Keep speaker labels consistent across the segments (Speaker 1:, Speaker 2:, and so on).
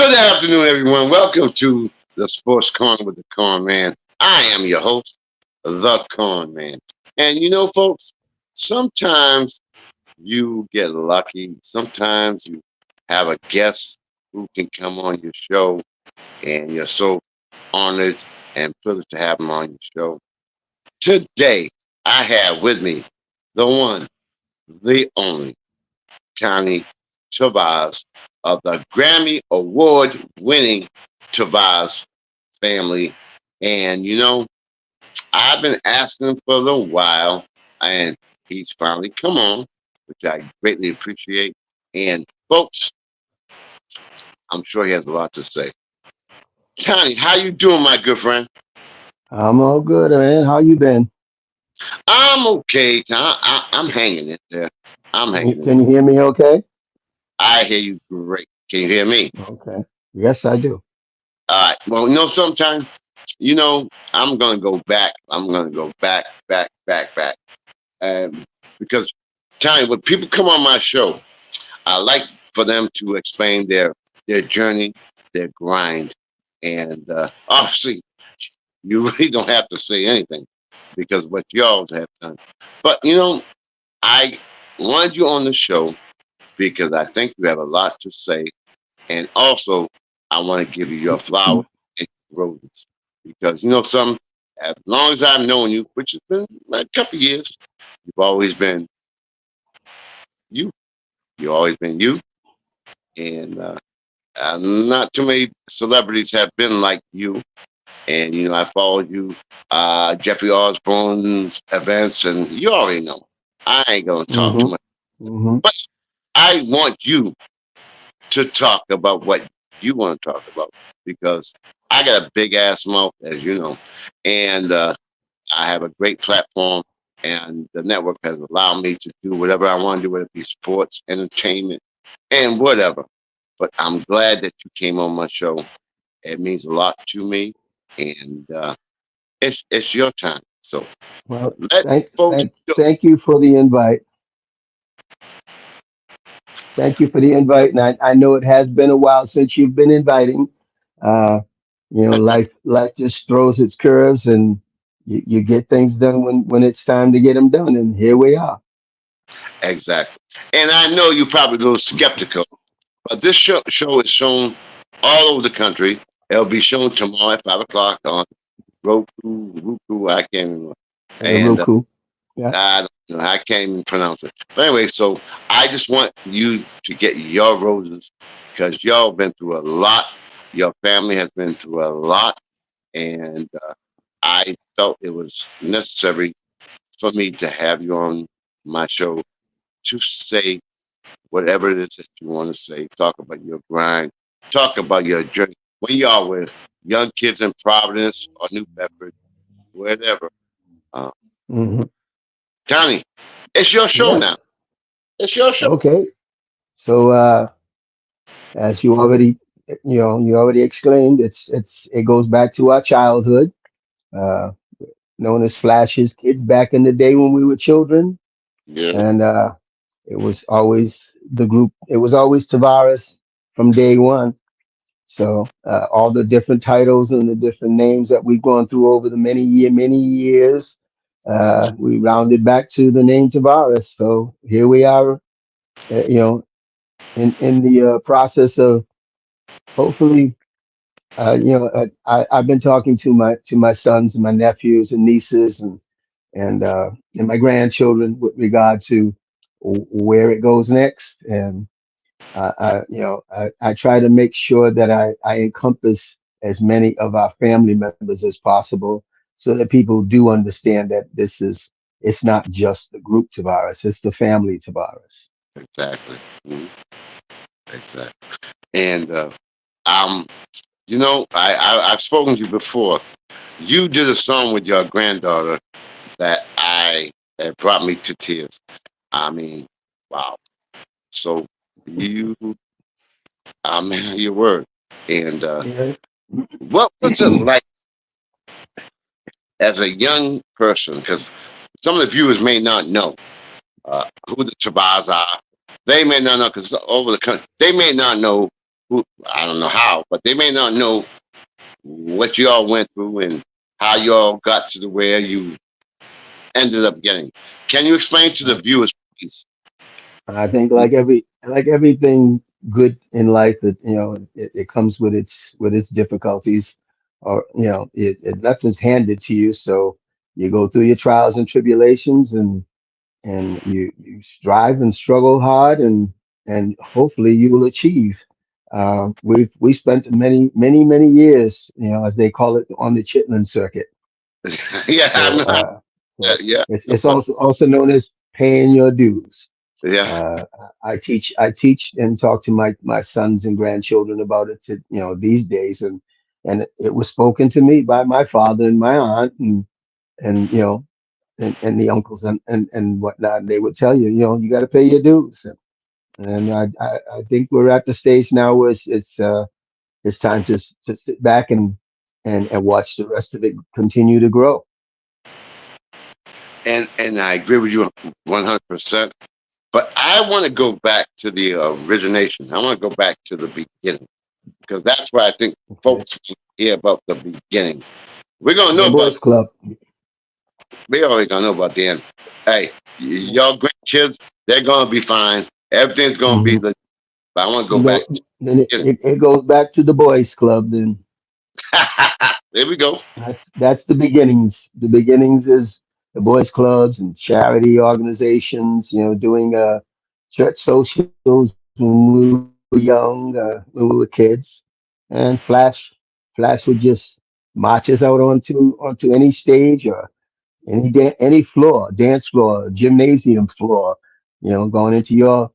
Speaker 1: Good afternoon, everyone. Welcome to the Sports Corner with the Conn Man. I am your host, the Conn Man. And folks, sometimes you get lucky. Sometimes you have a guest who can come on your show, and you're so honored and privileged to have him on your show. Today, I have with me the one, the only, Tony Tavares of the Grammy Award winning Tavares family. And I've been asking him for a little while, and he's finally come on, which I greatly appreciate. And folks, I'm sure he has a lot to say. Tony, how you doing, my good friend?
Speaker 2: I'm all good, man. How you been?
Speaker 1: I'm okay. I'm hanging in there. I'm
Speaker 2: Can you,
Speaker 1: hanging in
Speaker 2: can
Speaker 1: there.
Speaker 2: you hear me okay?
Speaker 1: I hear you great. Can you hear me?
Speaker 2: Okay. Yes, I do.
Speaker 1: All right. Well, sometimes, I'm gonna go back. I'm gonna go back, back, back, back. Because, Tony, when people come on my show, I like for them to explain their journey, their grind, and obviously, you really don't have to say anything because what y'all have done. But I wanted you on the show because I think you have a lot to say, and also I want to give you your flowers and your roses because some. As long as I've known you, which has been like a couple of years, you've always been you. You've always been you, and not too many celebrities have been like you. And I followed you, Jeffrey Osborne's events, and you already know. I ain't gonna talk too
Speaker 2: Mm-hmm.
Speaker 1: much,
Speaker 2: Mm-hmm.
Speaker 1: but I want you to talk about what you want to talk about because I got a big ass mouth, as you know, and I have a great platform, and the network has allowed me to do whatever I want to do, whether it be sports, entertainment, and whatever. But I'm glad that you came on my show. It means a lot to me, and it's your time. So
Speaker 2: Well,
Speaker 1: let
Speaker 2: thank
Speaker 1: folks
Speaker 2: thank
Speaker 1: know.
Speaker 2: thank you for the invite. Thank you for the invite. And I know it has been a while since you've been inviting. Uh, life just throws its curves, and you get things done when it's time to get them done. And here we are.
Speaker 1: Exactly, and I know you're probably a little skeptical, but this show is shown all over the country. It'll be shown tomorrow at 5 o'clock on Roku. I can't remember. And
Speaker 2: Roku. Yeah.
Speaker 1: I don't know. I can't even pronounce it. But anyway, so I just want you to get your roses because y'all been through a lot. Your family has been through a lot, and I felt it was necessary for me to have you on my show to say whatever it is that you want to say. Talk about your grind. Talk about your journey. When y'all were young kids in Providence or New Bedford, wherever. Uh,
Speaker 2: Hmm.
Speaker 1: Johnny, it's your show
Speaker 2: Yes.
Speaker 1: now. It's your show.
Speaker 2: Okay. So as you already exclaimed, it goes back to our childhood, uh, known as Flash's kids back in the day when we were children,
Speaker 1: Yeah,
Speaker 2: and it was always the group. It was always Tavares from day one. So all the different titles and the different names that we've gone through over the many years, we rounded back to the name Tavares. So here we are, in the process of hopefully I've been talking to my sons and my nephews and nieces and my grandchildren with regard to where it goes next. And I try to make sure that I encompass as many of our family members as possible, so that people do understand that it's not just the group Tavares, it's the family Tavares.
Speaker 1: exactly. Exactly. And um, I've spoken to you before. You did a song with your granddaughter that brought me to tears. I mean, wow. So you, your word. And
Speaker 2: Yeah.
Speaker 1: what was it like as a young person? Because some of the viewers may not know who the Chabas are. They may not know because over the country, they may not know who, I don't know how, but they may not know what you all went through and how you all got to the where you ended up getting. Can you explain to the
Speaker 2: Uh,
Speaker 1: viewers, please?
Speaker 2: I think like everything good in life, it comes with its difficulties, or nothing's handed to you. So you go through your trials and tribulations, and you strive and struggle hard, and hopefully you will achieve. We spent many years, as they call it, on the Chitlin circuit.
Speaker 1: Yeah, I
Speaker 2: So,
Speaker 1: know. Yeah,
Speaker 2: it's also known as paying your dues.
Speaker 1: yeah.
Speaker 2: Uh, I teach and talk to my sons and grandchildren about it to, these days, and it was spoken to me by my father and my aunt, and and the uncles and whatnot. They would tell you, you got to pay your dues, and I think we're at the stage now where it's time to sit back and watch the rest of it continue to grow.
Speaker 1: And I agree with you 100%. But I want to go back to the origination. I want to go back to the beginning because that's where I think
Speaker 2: Okay,
Speaker 1: folks hear about the beginning. We're gonna know
Speaker 2: the
Speaker 1: about.
Speaker 2: boys club.
Speaker 1: We already gonna know about the end. Hey, y'all grandkids, they're gonna be fine. Everything's gonna be
Speaker 2: Hmm.
Speaker 1: the. But I want to go
Speaker 2: You
Speaker 1: back
Speaker 2: know,
Speaker 1: to
Speaker 2: then
Speaker 1: the
Speaker 2: it goes back to the boys club. Then
Speaker 1: beginning. There we go.
Speaker 2: that's the beginnings. The beginnings is the boys clubs and charity organizations. Doing church socials when we were young, when we were kids, and Flash would just march us out onto any stage or any floor, dance floor, gymnasium floor, going into your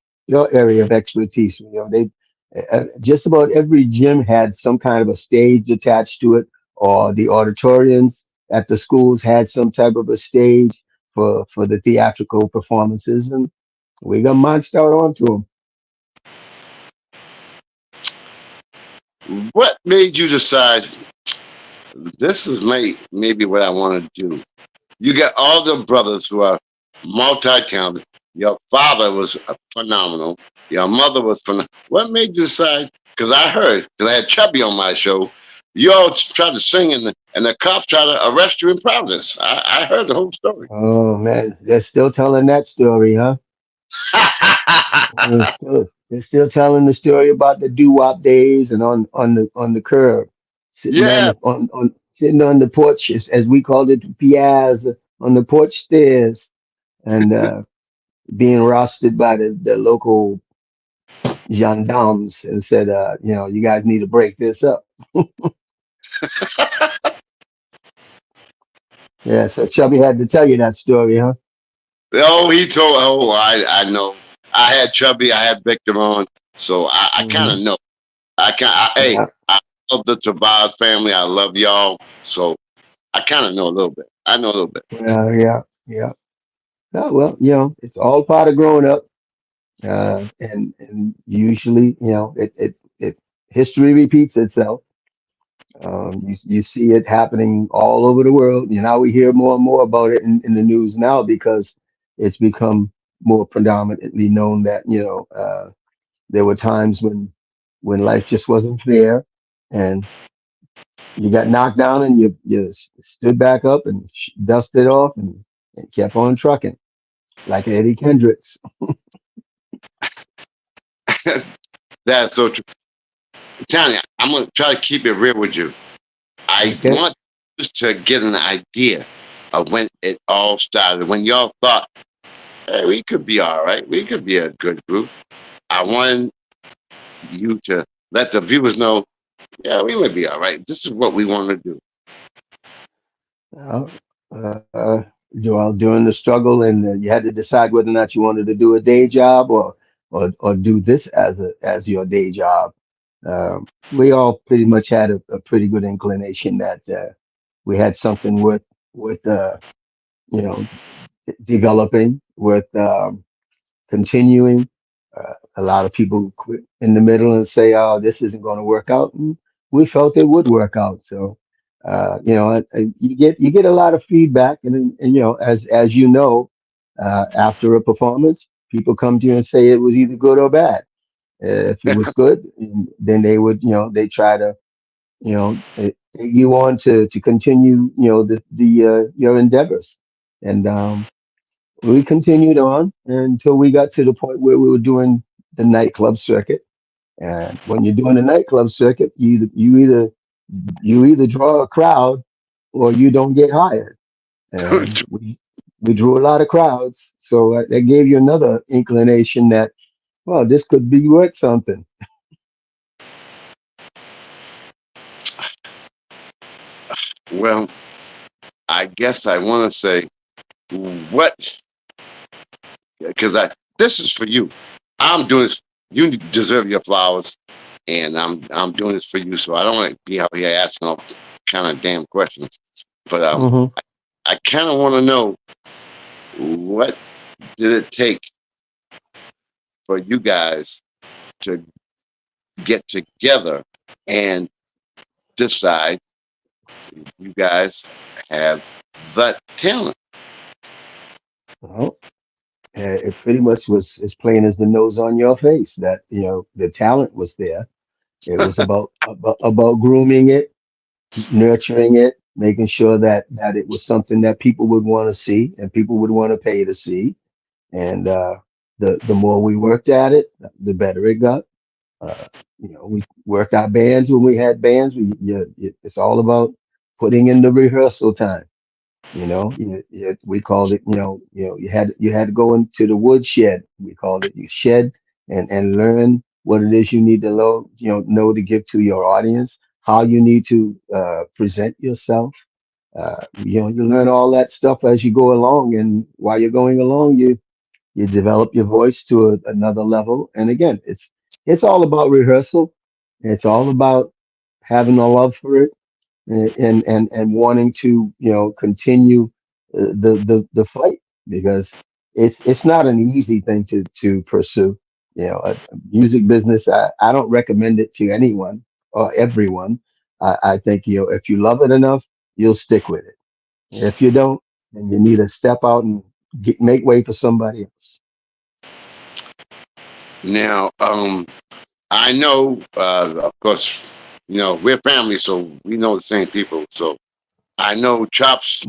Speaker 2: area of expertise. They just about every gym had some kind of a stage attached to it, or the auditoriums at the schools had some type of a stage for the theatrical performances, and we got marched out onto them.
Speaker 1: What made you decide this is maybe what I want to do? You got all the brothers who are multi-talented. Your father was phenomenal. Your mother was phenomenal. What made you decide? Because I heard, because I had Chubby on my show, you all tried to sing and the cops tried to arrest you in Providence. I heard the whole story.
Speaker 2: Oh man, they're still telling that story, huh? They're still telling the story about the doo-wop days and on the curb, sitting on
Speaker 1: Yeah.
Speaker 2: the on sitting on the porch, as we called it, piazza, on the porch stairs, and being roasted by the local gendarmes and said, you guys need to break this up. Yeah, so Chubby had to tell you that story, huh?
Speaker 1: Oh, he told. Oh, I know. I had Chubby. I had Victor on, so I kind
Speaker 2: Hmm.
Speaker 1: of know. I can. Hey,
Speaker 2: Yeah,
Speaker 1: I love the Tavares family. I love y'all. So I kind of know a little bit. I know a little bit.
Speaker 2: yeah, yeah. Oh, well, it's all part of growing up. And usually, it history repeats itself. You see it happening all over the world. We hear more and more about it in the news now because it's become more predominantly known that there were times when life just wasn't fair, and you got knocked down, and you stood back up and dusted off, and kept on trucking like Eddie Kendricks.
Speaker 1: That's so true. Tanya, I'm gonna try to keep it real with you. I
Speaker 2: Okay.
Speaker 1: want just to get an idea of when it all started. When y'all thought, "Hey, we could be all right. We could be a good group." I want you to let the viewers know, "Yeah, we would be all right. This is what we want to do."
Speaker 2: Uh, during the struggle, and you had to decide whether or not you wanted to do a day job, or do this as your day job. We all pretty much had a pretty good inclination that we had something with you know developing, with continuing. A lot of people quit in the middle and say, "Oh, this isn't going to work out." And we felt it would work out. So, you get a lot of feedback, and as you know, after a performance, people come to you and say it was either good or bad, If it was good, then they would, they try to, egg you on to continue, your endeavors. And we continued on until we got to the point where we were doing the nightclub circuit. And when you're doing the nightclub circuit, you either draw a crowd or you don't get hired. And we drew a lot of crowds, so that gave you another inclination that, well, this could be worth something.
Speaker 1: Well, I guess I want to say what because I this is for you. I'm doing this. You deserve your flowers, and I'm doing this for you. So I don't want to be out here asking all kind of damn questions. But
Speaker 2: Hmm.
Speaker 1: I kind of want to know what did it take for you guys to get together and decide you guys have the talent.
Speaker 2: Well, it pretty much was as plain as the nose on your face that the talent was there. It was about grooming it, nurturing it, making sure that it was something that people would want to see and people would want to pay to see. And the more we worked at it, the better it got. Uh, we worked our bands when we had bands. It's all about putting in the rehearsal time. We called it. You had to go into the woodshed. We called it. You shed and learn what it is you need to know to give to your audience. How you need to present yourself. You learn all that stuff as you go along, and while you're going along, you develop your voice to another level. And again, it's all about rehearsal. It's all about having a love for it, and wanting to continue the fight, because it's not an easy thing to pursue. A music business, I don't recommend it to anyone or everyone. I think if you love it enough, you'll stick with it. If you don't, then you need to step out and make way for somebody else.
Speaker 1: Now, I know, of course, we're family, so we know the same people. So I know Chops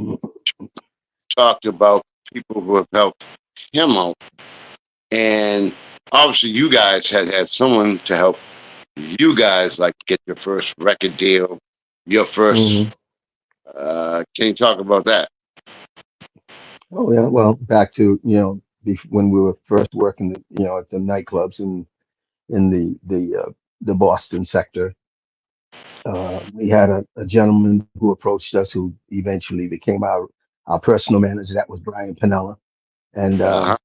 Speaker 1: talked about people who have helped him out, and obviously, you guys had someone to help you guys, like get your first record deal, your first.
Speaker 2: Hmm.
Speaker 1: Can you talk about that?
Speaker 2: Oh yeah, well, back to when we were first working, at the nightclubs in the Boston sector. We had a gentleman who approached us, who eventually became our personal manager. That was Brian Pinella, and
Speaker 1: Uh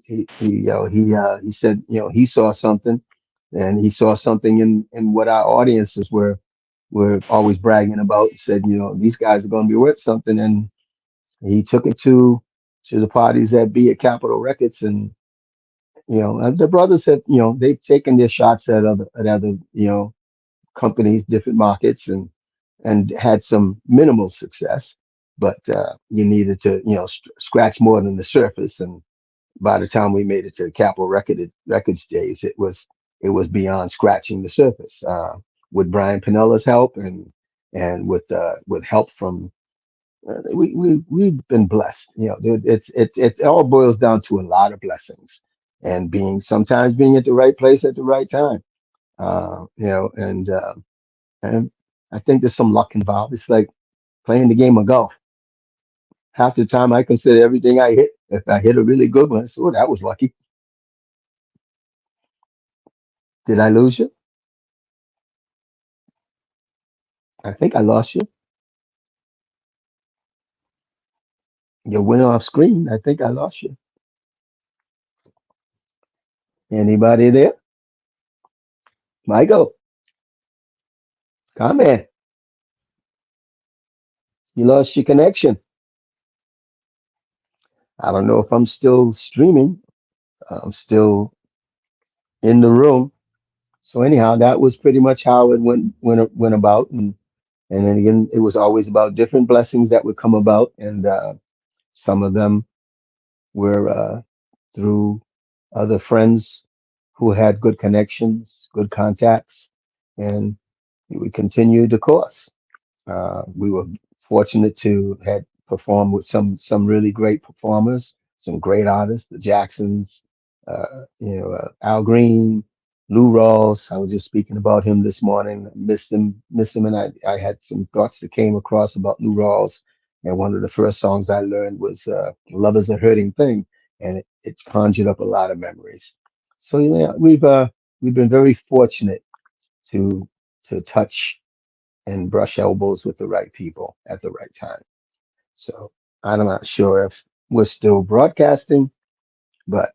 Speaker 2: he said he saw something, and he saw something in what our audiences were always bragging about. Said these guys are going to be worth something, and he took it to the parties that be at Capitol Records. And the brothers have they've taken their shots at other companies, different markets, and had some minimal success. But you needed to scratch more than the surface. And by the time we made it to the Capitol Records days, it was beyond scratching the surface. With Brian Pinella's help, and with help from we've been blessed. Dude, it all boils down to a lot of blessings, and sometimes being at the right place at the right time. And I think there's some luck involved. It's like playing the game of golf. Half the time, I consider everything I hit. If I hit a really good one, oh, that was lucky. Did I lose you? I think I lost you. You went off screen. I think I lost you. Anybody there? Michael, Conn Man, you lost your connection. I don't know if I'm still streaming. I'm still in the room. So anyhow, that was pretty much how it went about. And then again, it was always about different blessings that would come about, and some of them were through other friends who had good connections, good contacts, and we continued the course. We were fortunate to had performed with some really great performers, some great artists, the Jacksons, Al Green, Lou Rawls. I was just speaking about him this morning. Missed him, and I had some thoughts that came across about Lou Rawls. And one of the first songs I learned was "Love Is a Hurting Thing," and it conjured up a lot of memories. So yeah, we've been very fortunate to touch and brush elbows with the right people at the right time. So I'm not sure if we're still broadcasting, but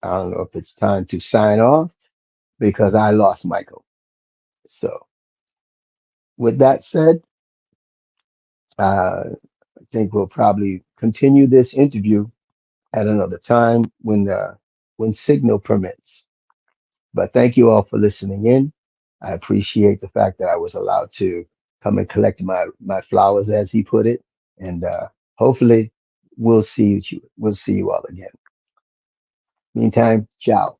Speaker 2: I don't know if it's time to sign off because I lost Michael. So with that said, I think we'll probably continue this interview at another time when signal permits. But thank you all for listening in. I appreciate the fact that I was allowed to come and collect my flowers, as he put it, and hopefully we'll see you all again. Meantime, ciao.